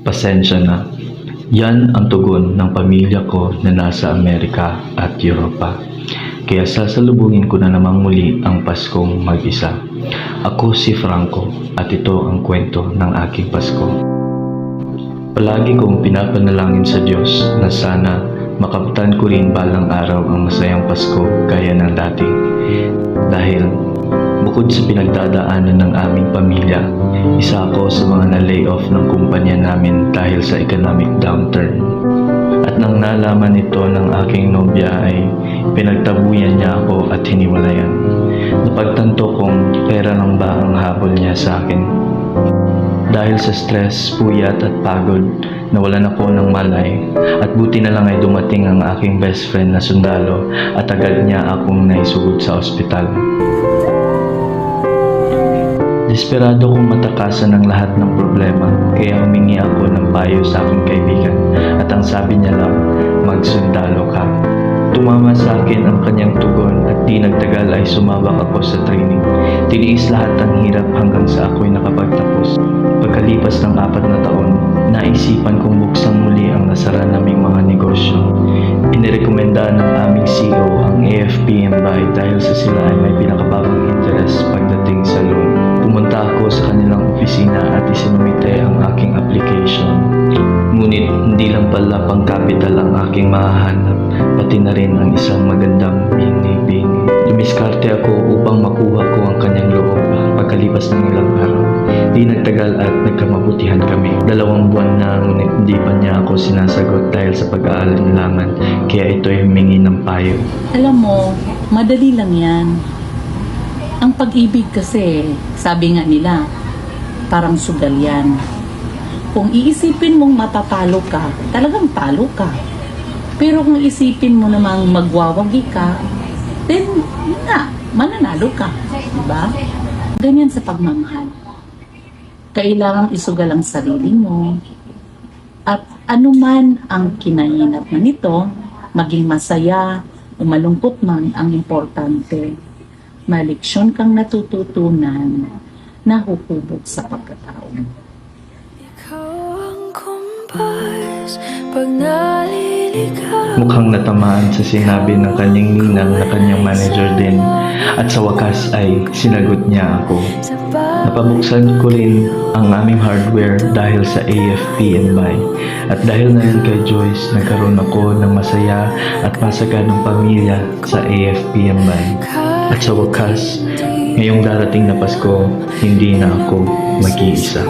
Pasensya na. Yan ang tugon ng pamilya ko na nasa Amerika at Europa. Kaya sasalubungin ko na namang muli ang Paskong mag-isa. Ako si Franco at ito ang kwento ng aking Pasko. Palagi kong pinapanalangin sa Diyos na sana makamtan ko rin balang araw ang masayang Pasko gaya ng dati. Dahil bukod sa pinagdadaanan ng aming pamilya, isa ako sa mga na-layoff ng kumpanya namin dahil sa economic downturn. At nang nalaman ito ng aking nobya ay pinagtabuyan niya ako at hiniwalayan. Napagtanto kong pera lang ba ang habol niya sa akin. Dahil sa stress, puyat at pagod, nawalan ako ng malay at buti na lang ay dumating ang aking best friend na sundalo at agad niya akong naisugod sa ospital. Desperado kong matakasan ang lahat ng problema, kaya humingi ako ng payo sa aking kaibigan at ang sabi niya lang, magsundalo ka. Tumama sa akin ang kanyang tugon at di nagtagal ay sumabak ako sa training. Tiniis lahat ng hirap hanggang sa ako'y nakapagtapos. Pagkalipas ng 4 na taon, naisipan kong buksan muli ang nasara naming mga negosyo. Inirekomenda ng aming CEO ang AFP-MBI dahil sa sila ay may pinakababang interest pagdating sa loan. Pumunta ako sa kanilang opisina at isinumite ang aking application. Ngunit hindi lang pala pang capital ang aking mahahanap, pati na rin ang isang magandang bini-bini. Dumiskarte ako upang makuha ko ang kanyang loob. Pagkalipas ng ilang araw, di nagtagal at nagkamabutihan kami. 2 buwan na ngunit hindi pa niya ako sinasagot dahil sa pag-aalinlangan, kaya ito'y humingi ng payo. Alam mo, madali lang yan. Ang pag-ibig kasi, sabi nga nila, parang sugal yan. Kung iisipin mong matatalo ka, talagang talo ka. Pero kung isipin mo namang magwawagi ka, then, yun nga, mananalo ka. Diba? Ganyan sa pagmamahal. Kailangang isugal ang sarili mo. At anuman ang kinahinat na nito, maging masaya o malungkot man, ang importante, maleksyon kang natututunan na hukubot sa pagkatao. Ikaw ang kumpas pag naliligaw. Mukhang natamaan sa sinabi ng kanyang ninang na kanyang manager din at sa wakas ay sinagot niya ako. Napabuksan ko rin ang aming hardware dahil sa AFP-MBI at dahil na rin kay Joyce nagkaroon ako ng masaya at masaganang pamilya sa AFP-MBI. At sa wakas, ngayong darating na Pasko, hindi na ako mag-iisa.